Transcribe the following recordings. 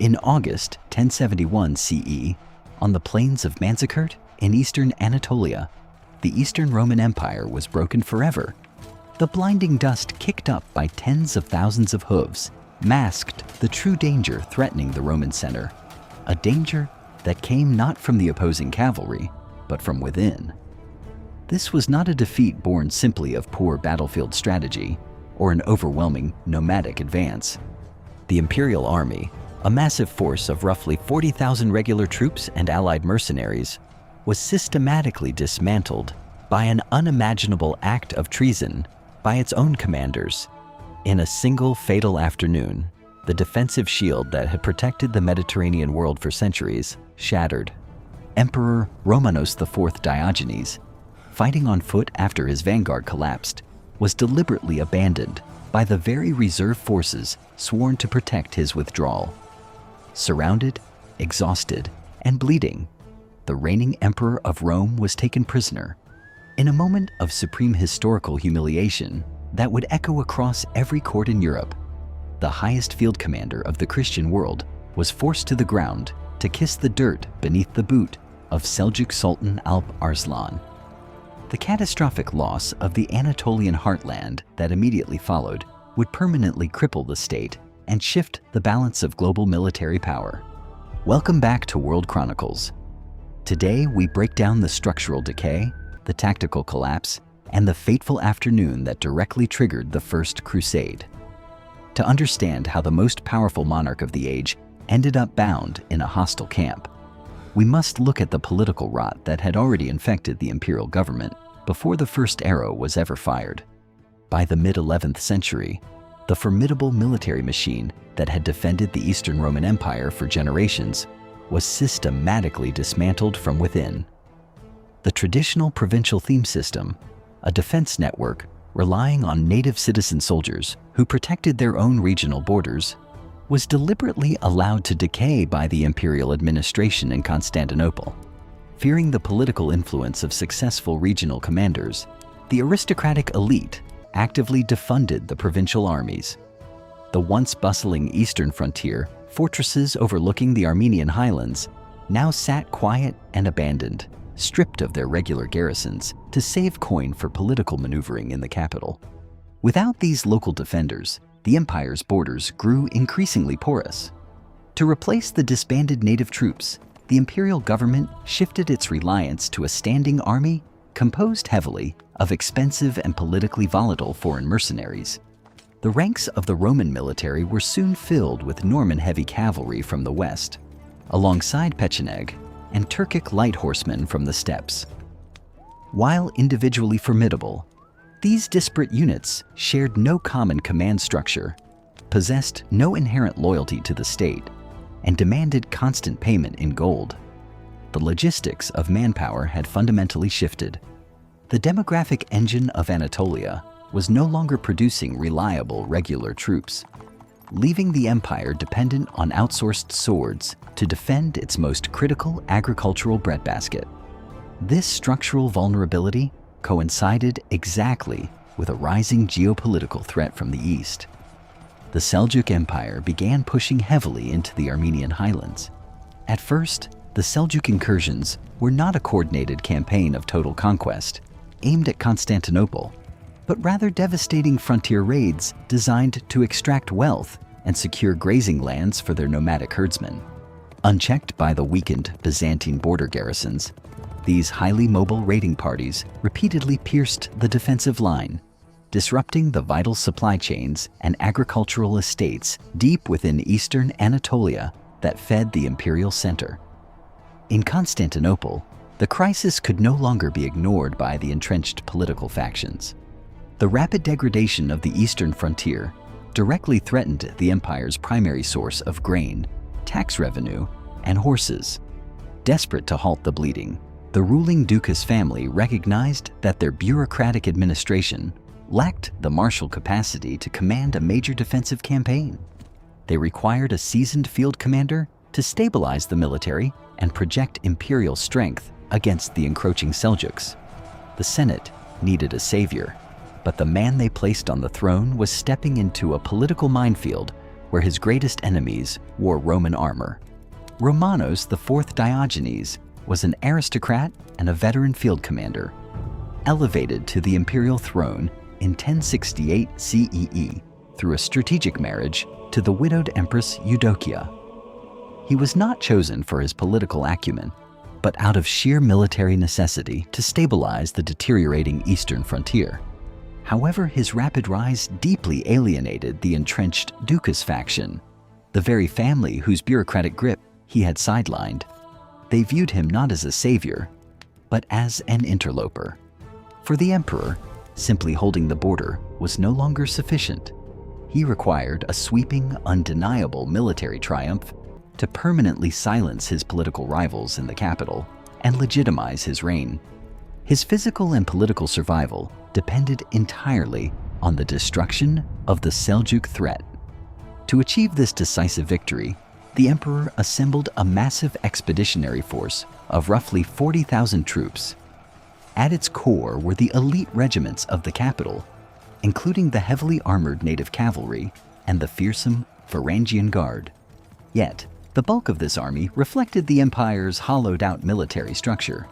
In August 1071 CE, on the plains of Manzikert in eastern Anatolia, the Eastern Roman Empire was broken forever. The blinding dust kicked up by tens of thousands of hooves masked the true danger threatening the Roman center, a danger that came not from the opposing cavalry, but from within. This was not a defeat born simply of poor battlefield strategy or an overwhelming nomadic advance. The imperial army, a massive force of roughly 40,000 regular troops and allied mercenaries, was systematically dismantled by an unimaginable act of treason by its own commanders. In a single fatal afternoon, the defensive shield that had protected the Mediterranean world for centuries shattered. Emperor Romanos IV Diogenes, fighting on foot after his vanguard collapsed, was deliberately abandoned by the very reserve forces sworn to protect his withdrawal. Surrounded, exhausted, and bleeding, the reigning emperor of Rome was taken prisoner. In a moment of supreme historical humiliation that would echo across every court in Europe, the highest field commander of the Christian world was forced to the ground to kiss the dirt beneath the boot of Seljuk Sultan Alp Arslan. The catastrophic loss of the Anatolian heartland that immediately followed would permanently cripple the state and shift the balance of global military power. Welcome back to World Chronicles. Today we break down the structural decay, the tactical collapse, and the fateful afternoon that directly triggered the First Crusade. To understand how the most powerful monarch of the age ended up bound in a hostile camp, we must look at the political rot that had already infected the imperial government before the first arrow was ever fired. By the mid-11th century, the formidable military machine that had defended the Eastern Roman Empire for generations was systematically dismantled from within. The traditional provincial theme system, a defense network relying on native citizen soldiers who protected their own regional borders, was deliberately allowed to decay by the imperial administration in Constantinople. Fearing the political influence of successful regional commanders, the aristocratic elite actively defunded the provincial armies. The once bustling eastern frontier, fortresses overlooking the Armenian highlands, now sat quiet and abandoned, stripped of their regular garrisons to save coin for political maneuvering in the capital. Without these local defenders, the empire's borders grew increasingly porous. To replace the disbanded native troops, the imperial government shifted its reliance to a standing army composed heavily of expensive and politically volatile foreign mercenaries. The ranks of the Roman military were soon filled with Norman heavy cavalry from the west, alongside Pecheneg and Turkic light horsemen from the steppes. While individually formidable, these disparate units shared no common command structure, possessed no inherent loyalty to the state, and demanded constant payment in gold. The logistics of manpower had fundamentally shifted. The demographic engine of Anatolia was no longer producing reliable regular troops, leaving the empire dependent on outsourced swords to defend its most critical agricultural breadbasket. This structural vulnerability coincided exactly with a rising geopolitical threat from the east. The Seljuk Empire began pushing heavily into the Armenian highlands. At first, the Seljuk incursions were not a coordinated campaign of total conquest aimed at Constantinople, but rather devastating frontier raids designed to extract wealth and secure grazing lands for their nomadic herdsmen. Unchecked by the weakened Byzantine border garrisons, these highly mobile raiding parties repeatedly pierced the defensive line, disrupting the vital supply chains and agricultural estates deep within eastern Anatolia that fed the imperial center. In Constantinople, the crisis could no longer be ignored by the entrenched political factions. The rapid degradation of the eastern frontier directly threatened the empire's primary source of grain, tax revenue, and horses. Desperate to halt the bleeding, the ruling Ducas family recognized that their bureaucratic administration lacked the martial capacity to command a major defensive campaign. They required a seasoned field commander to stabilize the military and project imperial strength against the encroaching Seljuks. The Senate needed a savior, but the man they placed on the throne was stepping into a political minefield where his greatest enemies wore Roman armor. Romanos IV Diogenes was an aristocrat and a veteran field commander, elevated to the imperial throne in 1068 CEE through a strategic marriage to the widowed Empress Eudokia. He was not chosen for his political acumen, but out of sheer military necessity to stabilize the deteriorating eastern frontier. However, his rapid rise deeply alienated the entrenched Ducas faction, the very family whose bureaucratic grip he had sidelined. They viewed him not as a savior, but as an interloper. For the emperor, simply holding the border was no longer sufficient. He required a sweeping, undeniable military triumph to permanently silence his political rivals in the capital and legitimize his reign. His physical and political survival depended entirely on the destruction of the Seljuk Threat. To achieve this decisive victory, the emperor assembled a massive expeditionary force of roughly 40,000 troops. At its core were the elite regiments of the capital, including the heavily armored native cavalry and the fearsome Varangian Guard. Yet, the bulk of this army reflected the empire's hollowed-out military structure.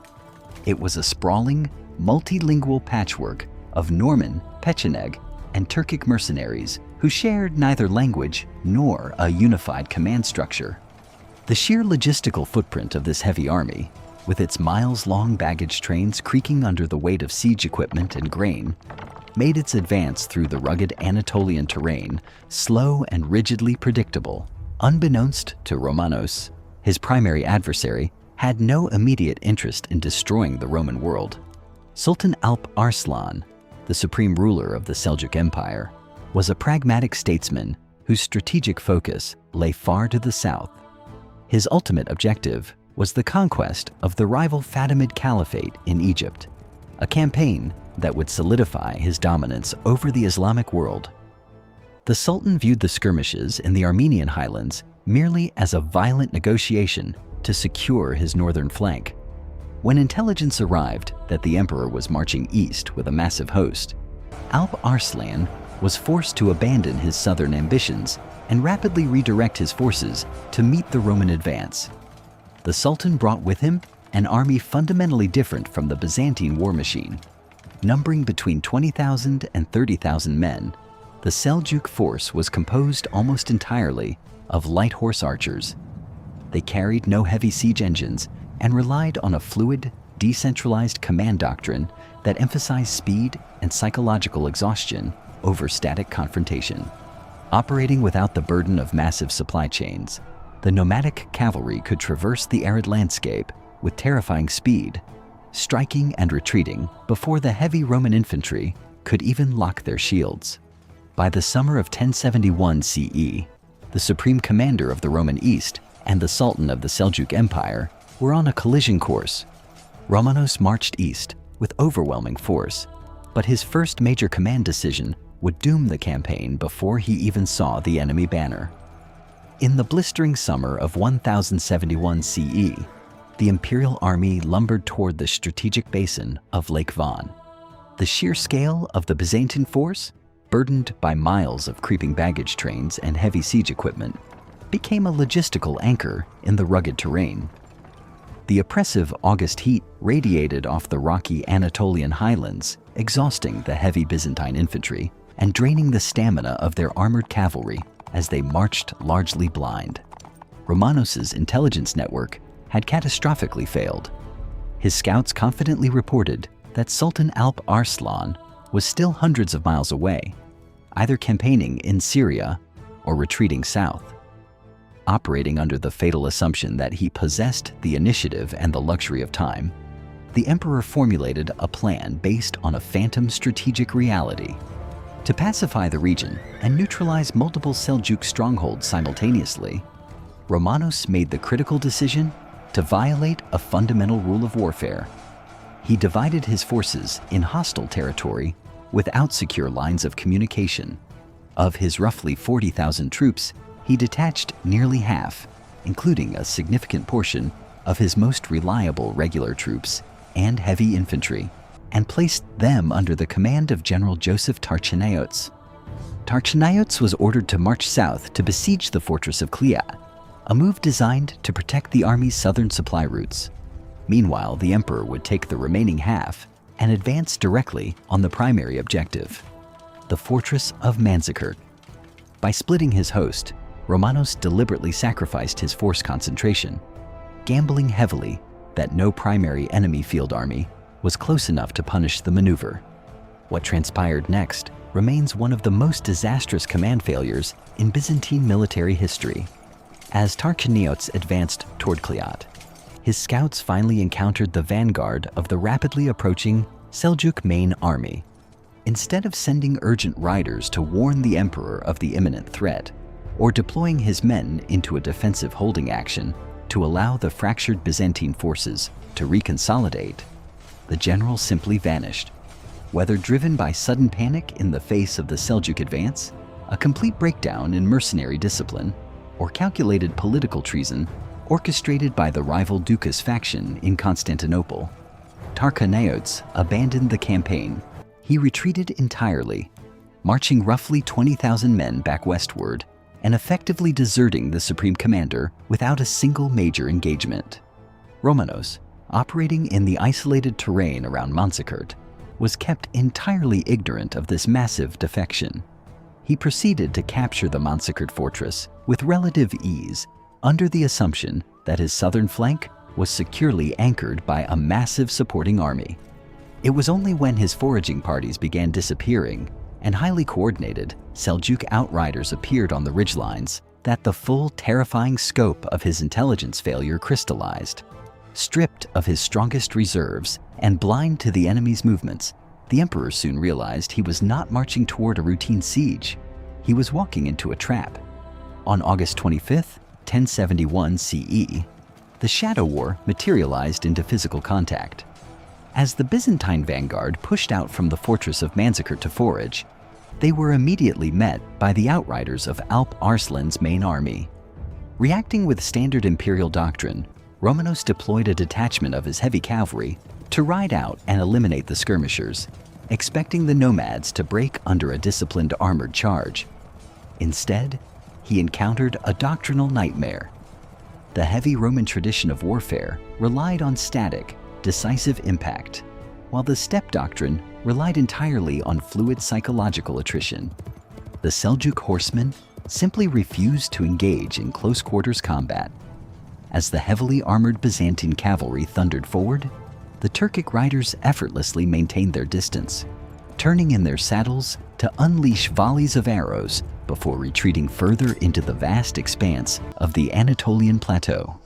It was a sprawling, multilingual patchwork of Norman, Pecheneg, and Turkic mercenaries who shared neither language nor a unified command structure. The sheer logistical footprint of this heavy army, with its miles-long baggage trains creaking under the weight of siege equipment and grain, made its advance through the rugged Anatolian terrain slow and rigidly predictable. Unbeknownst to Romanos, his primary adversary had no immediate interest in destroying the Roman world. Sultan Alp Arslan, the supreme ruler of the Seljuk Empire, was a pragmatic statesman whose strategic focus lay far to the south. His ultimate objective was the conquest of the rival Fatimid Caliphate in Egypt, a campaign that would solidify his dominance over the Islamic world. The Sultan viewed the skirmishes in the Armenian highlands merely as a violent negotiation to secure his northern flank. When intelligence arrived that the emperor was marching east with a massive host, Alp Arslan was forced to abandon his southern ambitions and rapidly redirect his forces to meet the Roman advance. The Sultan brought with him an army fundamentally different from the Byzantine war machine. Numbering between 20,000 and 30,000 men, the Seljuk force was composed almost entirely of light horse archers. They carried no heavy siege engines and relied on a fluid, decentralized command doctrine that emphasized speed and psychological exhaustion over static confrontation. Operating without the burden of massive supply chains, the nomadic cavalry could traverse the arid landscape with terrifying speed, striking and retreating before the heavy Roman infantry could even lock their shields. By the summer of 1071 CE, the supreme commander of the Roman East and the Sultan of the Seljuk Empire were on a collision course. Romanos marched east with overwhelming force, but his first major command decision would doom the campaign before he even saw the enemy banner. In the blistering summer of 1071 CE, the imperial army lumbered toward the strategic basin of Lake Van. The sheer scale of the Byzantine force, burdened by miles of creeping baggage trains and heavy siege equipment, became a logistical anchor in the rugged terrain. The oppressive August heat radiated off the rocky Anatolian highlands, exhausting the heavy Byzantine infantry and draining the stamina of their armored cavalry as they marched largely blind. Romanos's intelligence network had catastrophically failed. His scouts confidently reported that Sultan Alp Arslan was still hundreds of miles away, either campaigning in Syria or retreating south. Operating under the fatal assumption that he possessed the initiative and the luxury of time, the emperor formulated a plan based on a phantom strategic reality. To pacify the region and neutralize multiple Seljuk strongholds simultaneously, Romanos made the critical decision to violate a fundamental rule of warfare. He divided his forces in hostile territory without secure lines of communication. Of his roughly 40,000 troops, he detached nearly half, including a significant portion of his most reliable regular troops and heavy infantry, and placed them under the command of General Joseph Tarchaneotes. Tarchanaiotes was ordered to march south to besiege the fortress of Kliat, a move designed to protect the army's southern supply routes. Meanwhile, the emperor would take the remaining half and advance directly on the primary objective, the fortress of Manzikert. By splitting his host, Romanos deliberately sacrificed his force concentration, gambling heavily that no primary enemy field army was close enough to punish the maneuver. What transpired next remains one of the most disastrous command failures in Byzantine military history. As Tarchanaiotes advanced toward Kliat, his scouts finally encountered the vanguard of the rapidly approaching Seljuk main army. Instead of sending urgent riders to warn the emperor of the imminent threat, or deploying his men into a defensive holding action to allow the fractured Byzantine forces to reconsolidate, the general simply vanished. Whether driven by sudden panic in the face of the Seljuk advance, a complete breakdown in mercenary discipline, or calculated political treason orchestrated by the rival Dukas faction in Constantinople, Tarchanaiotes abandoned the campaign. He retreated entirely, marching roughly 20,000 men back westward and effectively deserting the supreme commander without a single major engagement. Romanos, operating in the isolated terrain around Manzikert, was kept entirely ignorant of this massive defection. He proceeded to capture the Manzikert fortress with relative ease, under the assumption that his southern flank was securely anchored by a massive supporting army. It was only when his foraging parties began disappearing and highly coordinated Seljuk outriders appeared on the ridgelines that the full terrifying scope of his intelligence failure crystallized. Stripped of his strongest reserves and blind to the enemy's movements, the emperor soon realized he was not marching toward a routine siege. He was walking into a trap. On August 25th, 1071 CE, the Shadow War materialized into physical contact. As the Byzantine vanguard pushed out from the fortress of Manzikert to forage, they were immediately met by the outriders of Alp Arslan's main army. Reacting with standard imperial doctrine, Romanos deployed a detachment of his heavy cavalry to ride out and eliminate the skirmishers, expecting the nomads to break under a disciplined armored charge. Instead, he encountered a doctrinal nightmare. The heavy Roman tradition of warfare relied on static, decisive impact, while the steppe doctrine relied entirely on fluid psychological attrition. The Seljuk horsemen simply refused to engage in close quarters combat. As the heavily armored Byzantine cavalry thundered forward, the Turkic riders effortlessly maintained their distance, turning in their saddles to unleash volleys of arrows before retreating further into the vast expanse of the Anatolian plateau.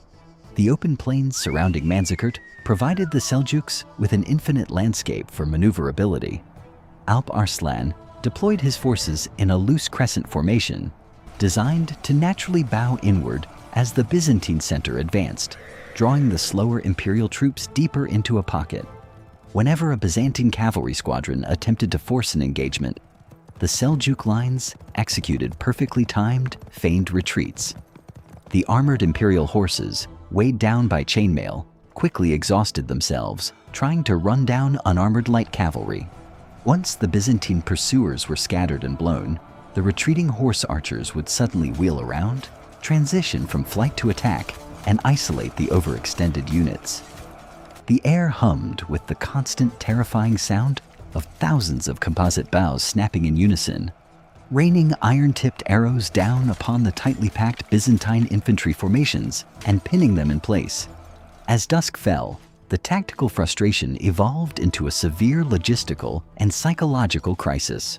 The open plains surrounding Manzikert provided the Seljuks with an infinite landscape for maneuverability. Alp Arslan deployed his forces in a loose crescent formation, designed to naturally bow inward as the Byzantine center advanced, drawing the slower imperial troops deeper into a pocket. Whenever a Byzantine cavalry squadron attempted to force an engagement, the Seljuk lines executed perfectly timed, feigned retreats. The armored imperial horses, weighed down by chainmail, quickly exhausted themselves, trying to run down unarmored light cavalry. Once the Byzantine pursuers were scattered and blown, the retreating horse archers would suddenly wheel around, transition from flight to attack, and isolate the overextended units. The air hummed with the constant, terrifying sound of thousands of composite bows snapping in unison, raining iron-tipped arrows down upon the tightly packed Byzantine infantry formations and pinning them in place. As dusk fell, the tactical frustration evolved into a severe logistical and psychological crisis.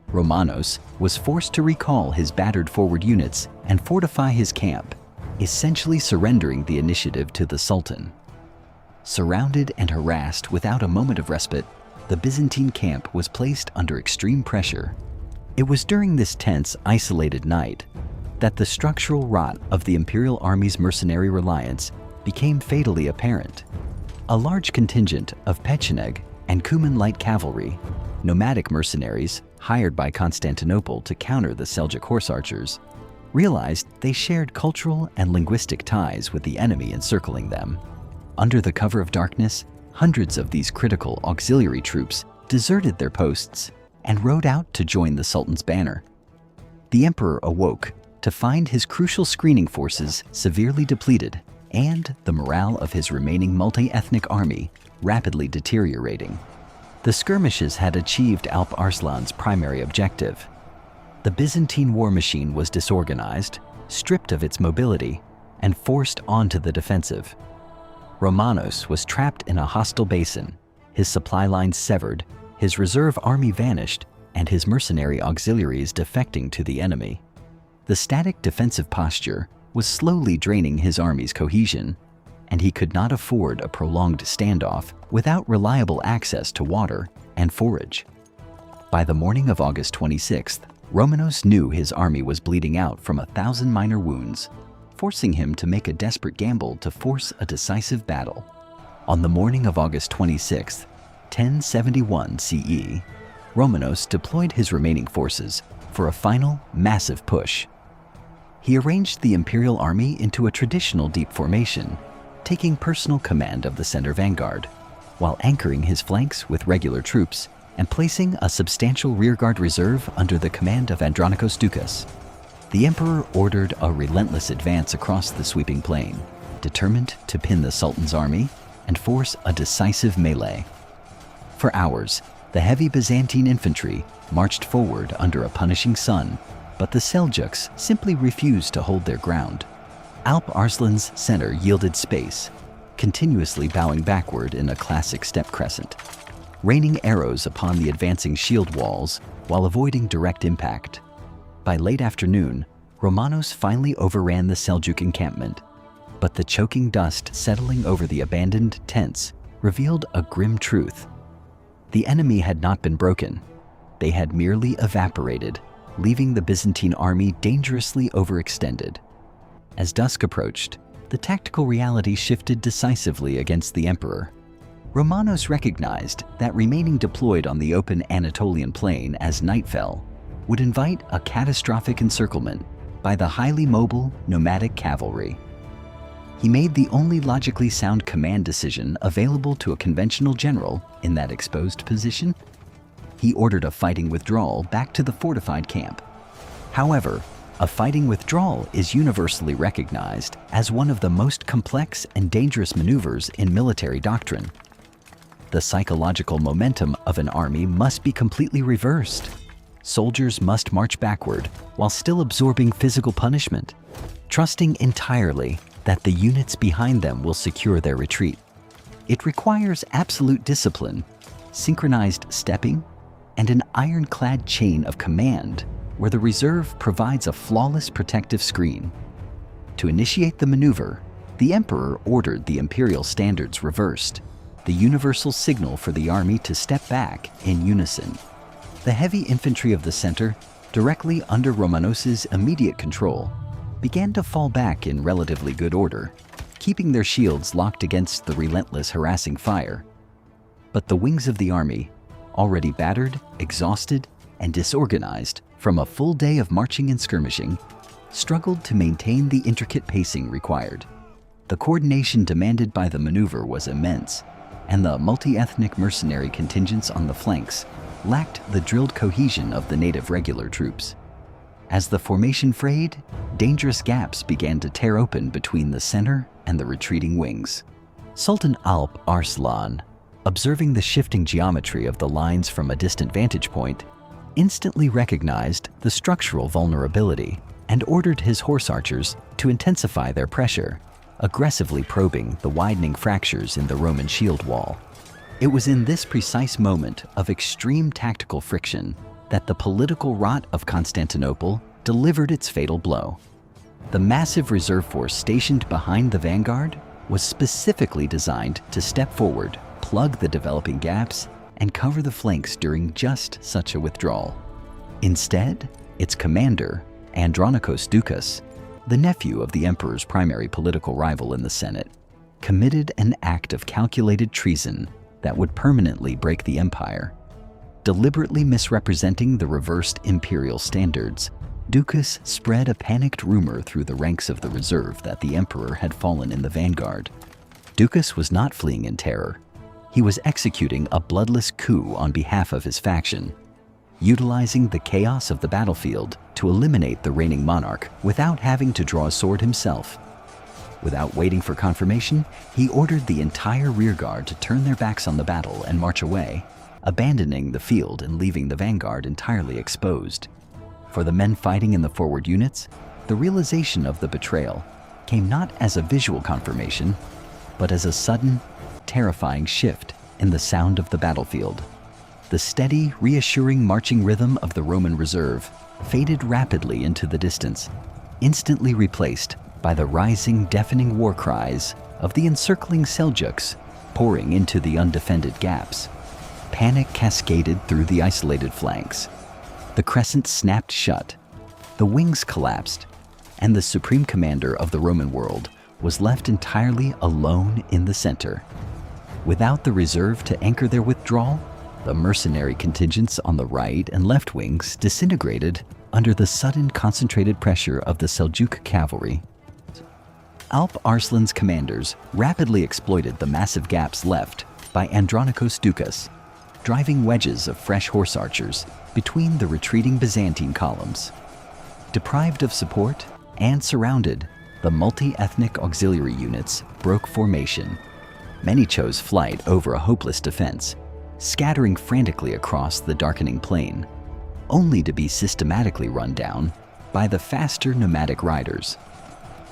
Romanos was forced to recall his battered forward units and fortify his camp, essentially surrendering the initiative to the Sultan. Surrounded and harassed without a moment of respite, the Byzantine camp was placed under extreme pressure. It was during this tense, isolated night that the structural rot of the imperial army's mercenary reliance became fatally apparent. A large contingent of Pecheneg and Cuman light cavalry, nomadic mercenaries hired by Constantinople to counter the Seljuk horse archers, realized they shared cultural and linguistic ties with the enemy encircling them. Under the cover of darkness, hundreds of these critical auxiliary troops deserted their posts and rode out to join the Sultan's banner. The emperor awoke to find his crucial screening forces severely depleted and the morale of his remaining multi-ethnic army rapidly deteriorating. The skirmishes had achieved Alp Arslan's primary objective. The Byzantine war machine was disorganized, stripped of its mobility, and forced onto the defensive. Romanos was trapped in a hostile basin, his supply lines severed, his reserve army vanished, and his mercenary auxiliaries defecting to the enemy. The static defensive posture was slowly draining his army's cohesion, and he could not afford a prolonged standoff without reliable access to water and forage. By the morning of August 26th, Romanos knew his army was bleeding out from 1,000 minor wounds, forcing him to make a desperate gamble to force a decisive battle. On the morning of August 26th, 1071 CE, Romanos deployed his remaining forces for a final, massive push. He arranged the imperial army into a traditional deep formation, taking personal command of the center vanguard, while anchoring his flanks with regular troops and placing a substantial rearguard reserve under the command of Andronikos Doukas. The emperor ordered a relentless advance across the sweeping plain, determined to pin the Sultan's army and force a decisive melee. For hours, the heavy Byzantine infantry marched forward under a punishing sun, but the Seljuks simply refused to hold their ground. Alp Arslan's center yielded space, continuously bowing backward in a classic step crescent, raining arrows upon the advancing shield walls while avoiding direct impact. By late afternoon, Romanos finally overran the Seljuk encampment, but the choking dust settling over the abandoned tents revealed a grim truth. The enemy had not been broken. They had merely evaporated, leaving the Byzantine army dangerously overextended. As dusk approached, the tactical reality shifted decisively against the emperor. Romanos recognized that remaining deployed on the open Anatolian plain as night fell would invite a catastrophic encirclement by the highly mobile, nomadic cavalry. He made the only logically sound command decision available to a conventional general in that exposed position. He ordered a fighting withdrawal back to the fortified camp. However, a fighting withdrawal is universally recognized as one of the most complex and dangerous maneuvers in military doctrine. The psychological momentum of an army must be completely reversed. Soldiers must march backward while still absorbing physical punishment, trusting entirely that the units behind them will secure their retreat. It requires absolute discipline, synchronized stepping, and an ironclad chain of command where the reserve provides a flawless protective screen. To initiate the maneuver, the emperor ordered the imperial standards reversed, the universal signal for the army to step back in unison. The heavy infantry of the center, directly under Romanos's immediate control, began to fall back in relatively good order, keeping their shields locked against the relentless harassing fire. But the wings of the army, already battered, exhausted, and disorganized from a full day of marching and skirmishing, struggled to maintain the intricate pacing required. The coordination demanded by the maneuver was immense, and the multi-ethnic mercenary contingents on the flanks lacked the drilled cohesion of the native regular troops. As the formation frayed, dangerous gaps began to tear open between the center and the retreating wings. Sultan Alp Arslan, observing the shifting geometry of the lines from a distant vantage point, instantly recognized the structural vulnerability and ordered his horse archers to intensify their pressure, aggressively probing the widening fractures in the Roman shield wall. It was in this precise moment of extreme tactical friction that the political rot of Constantinople delivered its fatal blow. The massive reserve force stationed behind the vanguard was specifically designed to step forward, plug the developing gaps, and cover the flanks during just such a withdrawal. Instead, its commander, Andronikos Doukas, the nephew of the emperor's primary political rival in the Senate, committed an act of calculated treason that would permanently break the empire. Deliberately misrepresenting the reversed imperial standards, Doukas spread a panicked rumor through the ranks of the reserve that the emperor had fallen in the vanguard. Doukas was not fleeing in terror. He was executing a bloodless coup on behalf of his faction. utilizing the chaos of the battlefield to eliminate the reigning monarch without having to draw a sword himself. Without waiting for confirmation, he ordered the entire rearguard to turn their backs on the battle and march away, abandoning the field and leaving the vanguard entirely exposed. For the men fighting in the forward units, the realization of the betrayal came not as a visual confirmation, but as a sudden, terrifying shift in the sound of the battlefield. The steady, reassuring marching rhythm of the Roman reserve faded rapidly into the distance, instantly replaced by the rising, deafening war cries of the encircling Seljuks pouring into the undefended gaps. Panic cascaded through the isolated flanks. The crescent snapped shut, the wings collapsed, and the supreme commander of the Roman world was left entirely alone in the center. Without the reserve to anchor their withdrawal, the mercenary contingents on the right and left wings disintegrated under the sudden concentrated pressure of the Seljuk cavalry. Alp Arslan's commanders rapidly exploited the massive gaps left by Andronikos Doukas, driving wedges of fresh horse archers between the retreating Byzantine columns. Deprived of support and surrounded, the multi-ethnic auxiliary units broke formation. Many chose flight over a hopeless defense, scattering frantically across the darkening plain, only to be systematically run down by the faster nomadic riders.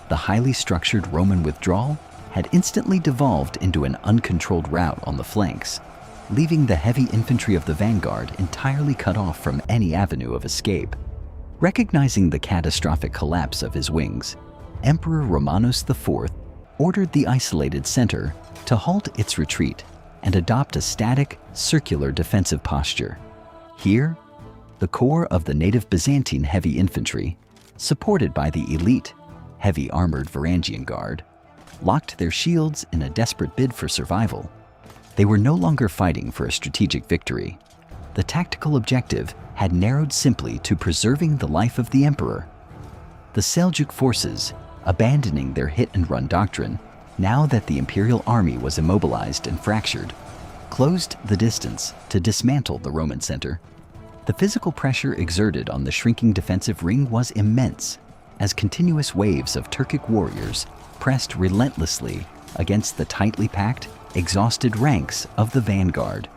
The highly structured Roman withdrawal had instantly devolved into an uncontrolled rout on the flanks, leaving the heavy infantry of the vanguard entirely cut off from any avenue of escape. Recognizing the catastrophic collapse of his wings, Emperor Romanos IV ordered the isolated center to halt its retreat and adopt a static, circular defensive posture. Here, the core of the native Byzantine heavy infantry, supported by the elite, heavy armored Varangian Guard, locked their shields in a desperate bid for survival. They were no longer fighting for a strategic victory. The tactical objective had narrowed simply to preserving the life of the emperor. The Seljuk forces, abandoning their hit-and-run doctrine, now that the imperial army was immobilized and fractured, closed the distance to dismantle the Roman center. The physical pressure exerted on the shrinking defensive ring was immense, as continuous waves of Turkic warriors pressed relentlessly against the tightly packed, exhausted ranks of the vanguard.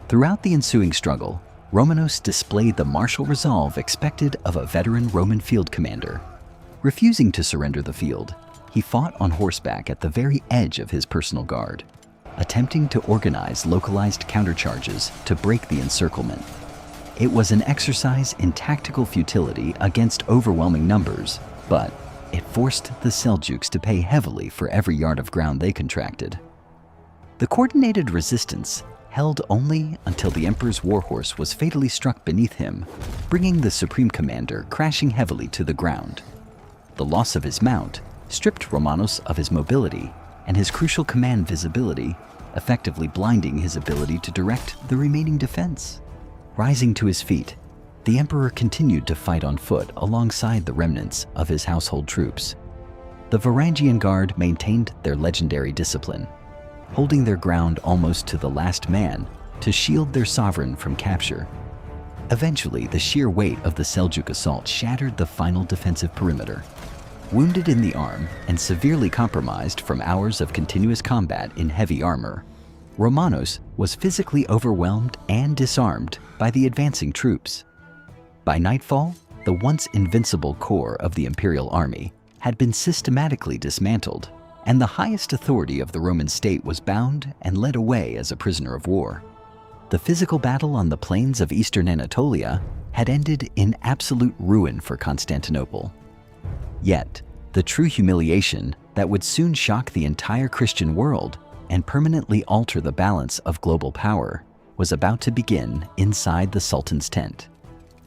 Throughout the ensuing struggle, Romanos displayed the martial resolve expected of a veteran Roman field commander. Refusing to surrender the field, he fought on horseback at the very edge of his personal guard, attempting to organize localized countercharges to break the encirclement. It was an exercise in tactical futility against overwhelming numbers, but it forced the Seljuks to pay heavily for every yard of ground they contracted. The coordinated resistance held only until the emperor's warhorse was fatally struck beneath him, bringing the supreme commander crashing heavily to the ground. The loss of his mount stripped Romanos of his mobility and his crucial command visibility, effectively blinding his ability to direct the remaining defense. Rising to his feet, the emperor continued to fight on foot alongside the remnants of his household troops. The Varangian Guard maintained their legendary discipline, holding their ground almost to the last man to shield their sovereign from capture. Eventually, the sheer weight of the Seljuk assault shattered the final defensive perimeter. Wounded in the arm and severely compromised from hours of continuous combat in heavy armor, Romanos was physically overwhelmed and disarmed by the advancing troops. By nightfall, the once invincible core of the imperial army had been systematically dismantled, and the highest authority of the Roman state was bound and led away as a prisoner of war. The physical battle on the plains of eastern Anatolia had ended in absolute ruin for Constantinople. Yet, the true humiliation that would soon shock the entire Christian world and permanently alter the balance of global power was about to begin inside the Sultan's tent.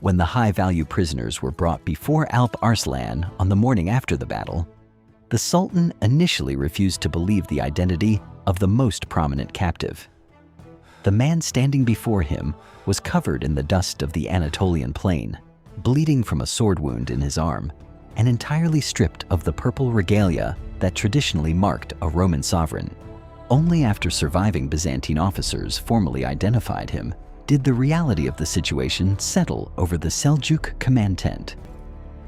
When the high-value prisoners were brought before Alp Arslan on the morning after the battle, the Sultan initially refused to believe the identity of the most prominent captive. The man standing before him was covered in the dust of the Anatolian plain, bleeding from a sword wound in his arm, and entirely stripped of the purple regalia that traditionally marked a Roman sovereign. Only after surviving Byzantine officers formally identified him did the reality of the situation settle over the Seljuk command tent.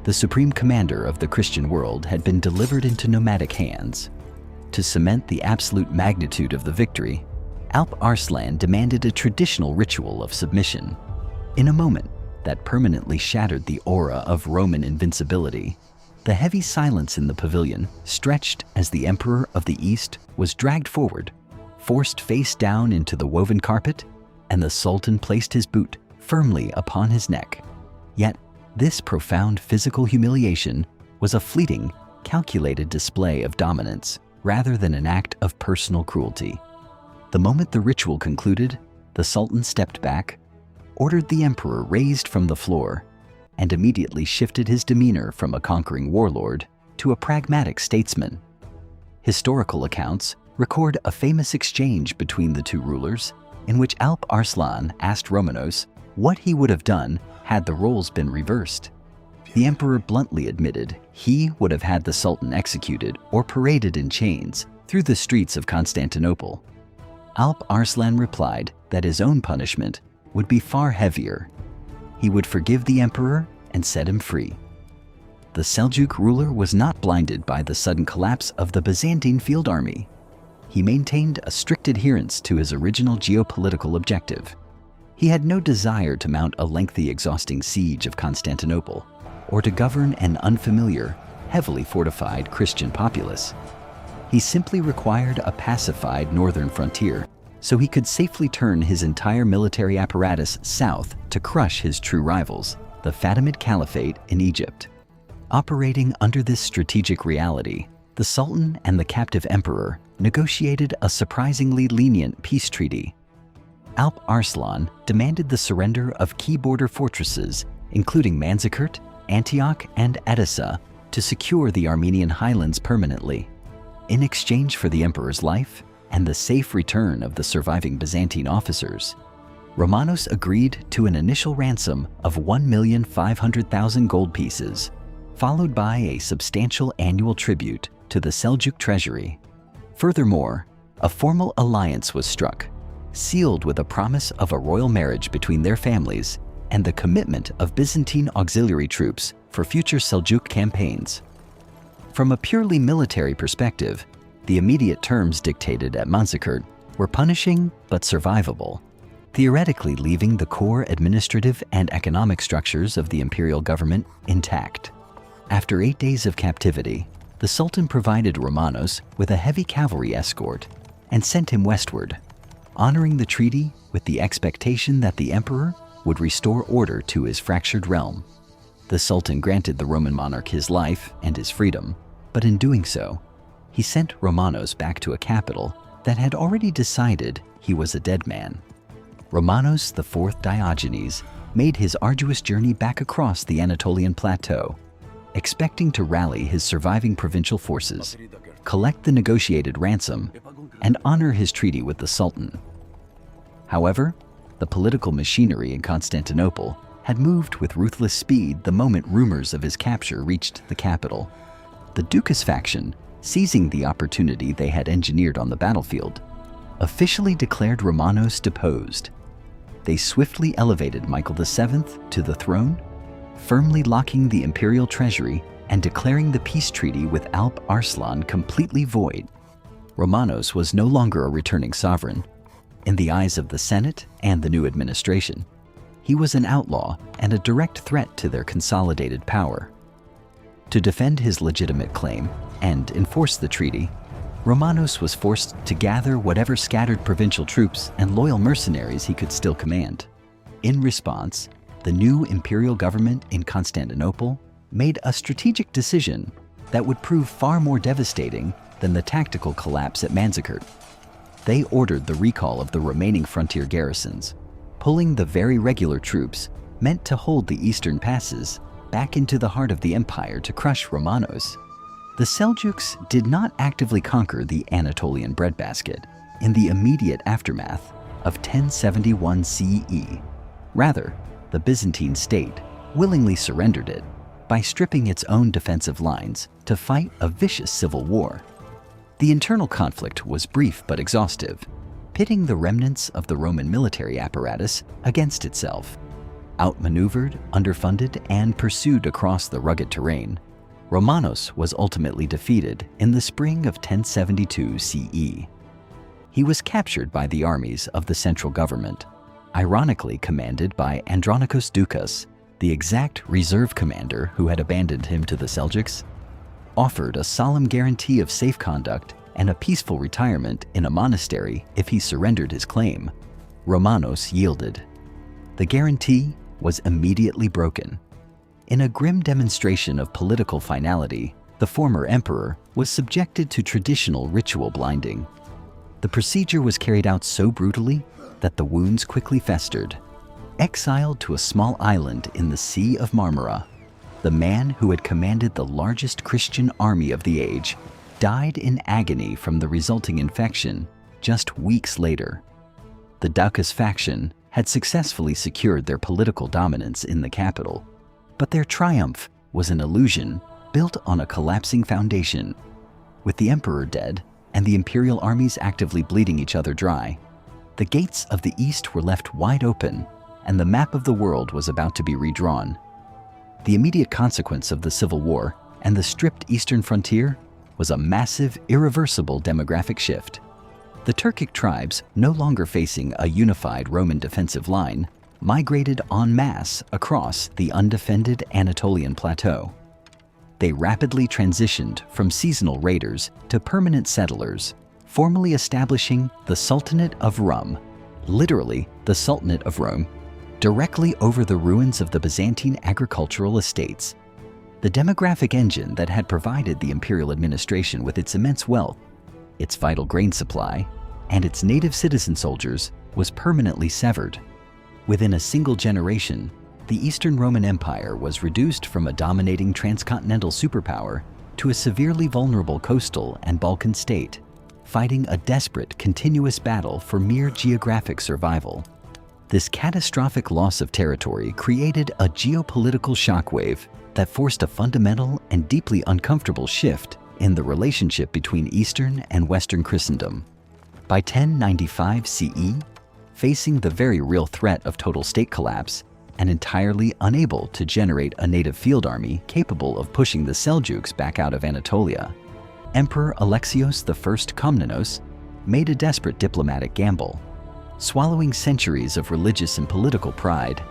The supreme commander of the Christian world had been delivered into nomadic hands. To cement the absolute magnitude of the victory, Alp Arslan demanded a traditional ritual of submission. In a moment that permanently shattered the aura of Roman invincibility, the heavy silence in the pavilion stretched as the Emperor of the East was dragged forward, forced face down into the woven carpet, and the Sultan placed his boot firmly upon his neck. Yet, this profound physical humiliation was a fleeting, calculated display of dominance rather than an act of personal cruelty. The moment the ritual concluded, the Sultan stepped back, ordered the Emperor raised from the floor, and immediately shifted his demeanor from a conquering warlord to a pragmatic statesman. Historical accounts record a famous exchange between the two rulers in which Alp Arslan asked Romanos what he would have done had the roles been reversed. The emperor bluntly admitted he would have had the Sultan executed or paraded in chains through the streets of Constantinople. Alp Arslan replied that his own punishment would be far heavier. He would forgive the emperor and set him free. The Seljuk ruler was not blinded by the sudden collapse of the Byzantine field army. He maintained a strict adherence to his original geopolitical objective. He had no desire to mount a lengthy, exhausting siege of Constantinople or to govern an unfamiliar, heavily fortified Christian populace. He simply required a pacified northern frontier so he could safely turn his entire military apparatus south to crush his true rivals, the Fatimid Caliphate in Egypt. Operating under this strategic reality, the Sultan and the captive emperor negotiated a surprisingly lenient peace treaty. Alp Arslan demanded the surrender of key border fortresses, including Manzikert, Antioch, and Edessa, to secure the Armenian highlands permanently. In exchange for the emperor's life and the safe return of the surviving Byzantine officers, Romanos agreed to an initial ransom of 1,500,000 gold pieces, followed by a substantial annual tribute to the Seljuk treasury. Furthermore, a formal alliance was struck, sealed with a promise of a royal marriage between their families and the commitment of Byzantine auxiliary troops for future Seljuk campaigns. From a purely military perspective, the immediate terms dictated at Manzikert were punishing but survivable, theoretically leaving the core administrative and economic structures of the imperial government intact. After 8 days of captivity, the Sultan provided Romanos with a heavy cavalry escort and sent him westward, honoring the treaty with the expectation that the emperor would restore order to his fractured realm. The Sultan granted the Roman monarch his life and his freedom, but in doing so, he sent Romanos back to a capital that had already decided he was a dead man. Romanos IV Diogenes made his arduous journey back across the Anatolian plateau, expecting to rally his surviving provincial forces, collect the negotiated ransom, and honor his treaty with the Sultan. However, the political machinery in Constantinople had moved with ruthless speed the moment rumors of his capture reached the capital. The Dukas faction, seizing the opportunity they had engineered on the battlefield, officially declared Romanos deposed. They swiftly elevated Michael VII to the throne, firmly locking the imperial treasury and declaring the peace treaty with Alp Arslan completely void. Romanos was no longer a returning sovereign. In the eyes of the Senate and the new administration, he was an outlaw and a direct threat to their consolidated power. To defend his legitimate claim and enforce the treaty, Romanos was forced to gather whatever scattered provincial troops and loyal mercenaries he could still command. In response, the new imperial government in Constantinople made a strategic decision that would prove far more devastating than the tactical collapse at Manzikert. They ordered the recall of the remaining frontier garrisons, pulling the very regular troops meant to hold the eastern passes back into the heart of the empire to crush Romanos. The Seljuks did not actively conquer the Anatolian breadbasket in the immediate aftermath of 1071 CE. Rather, the Byzantine state willingly surrendered it by stripping its own defensive lines to fight a vicious civil war. The internal conflict was brief but exhaustive. pitting the remnants of the Roman military apparatus against itself. Outmaneuvered, underfunded, and pursued across the rugged terrain, Romanos was ultimately defeated in the spring of 1072 CE. He was captured by the armies of the central government, ironically commanded by Andronicus Ducas, the exact reserve commander who had abandoned him to the Seljuks. Offered a solemn guarantee of safe conduct and a peaceful retirement in a monastery if he surrendered his claim, Romanos yielded. The guarantee was immediately broken. In a grim demonstration of political finality, the former emperor was subjected to traditional ritual blinding. The procedure was carried out so brutally that the wounds quickly festered. Exiled to a small island in the Sea of Marmara, the man who had commanded the largest Christian army of the age died in agony from the resulting infection just weeks later. The Ducas faction had successfully secured their political dominance in the capital, but their triumph was an illusion built on a collapsing foundation. With the emperor dead and the imperial armies actively bleeding each other dry, the gates of the east were left wide open, and the map of the world was about to be redrawn. The immediate consequence of the civil war and the stripped eastern frontier was a massive, irreversible demographic shift. The Turkic tribes, no longer facing a unified Roman defensive line, migrated en masse across the undefended Anatolian plateau. They rapidly transitioned from seasonal raiders to permanent settlers, formally establishing the Sultanate of Rum, literally the Sultanate of Rome, directly over the ruins of the Byzantine agricultural estates. The demographic engine that had provided the imperial administration with its immense wealth, its vital grain supply, and its native citizen soldiers was permanently severed. Within a single generation, the Eastern Roman Empire was reduced from a dominating transcontinental superpower to a severely vulnerable coastal and Balkan state, fighting a desperate, continuous battle for mere geographic survival. This catastrophic loss of territory created a geopolitical shockwave that forced a fundamental and deeply uncomfortable shift in the relationship between Eastern and Western Christendom. By 1095 CE, facing the very real threat of total state collapse and entirely unable to generate a native field army capable of pushing the Seljuks back out of Anatolia, Emperor Alexios I Komnenos made a desperate diplomatic gamble. Swallowing centuries of religious and political pride,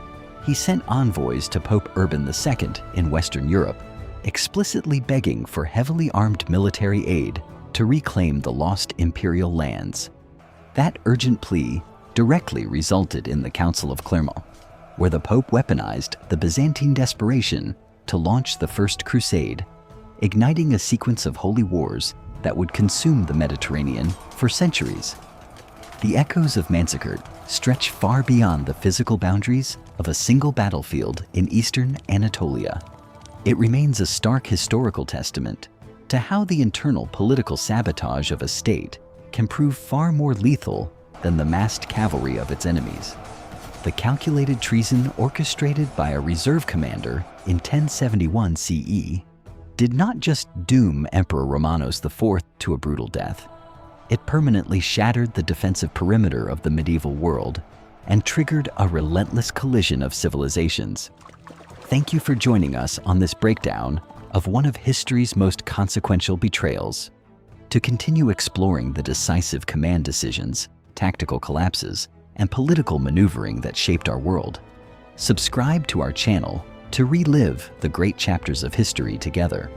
he sent envoys to Pope Urban II in Western Europe, explicitly begging for heavily armed military aid to reclaim the lost imperial lands. That urgent plea directly resulted in the Council of Clermont, where the Pope weaponized the Byzantine desperation to launch the First Crusade, igniting a sequence of holy wars that would consume the Mediterranean for centuries. The echoes of Manzikert stretch far beyond the physical boundaries of a single battlefield in eastern Anatolia. It remains a stark historical testament to how the internal political sabotage of a state can prove far more lethal than the massed cavalry of its enemies. The calculated treason orchestrated by a reserve commander in 1071 CE did not just doom Emperor Romanos IV to a brutal death. It permanently shattered the defensive perimeter of the medieval world and triggered a relentless collision of civilizations. Thank you for joining us on this breakdown of one of history's most consequential betrayals. To continue exploring the decisive command decisions, tactical collapses, and political maneuvering that shaped our world, subscribe to our channel to relive the great chapters of history together.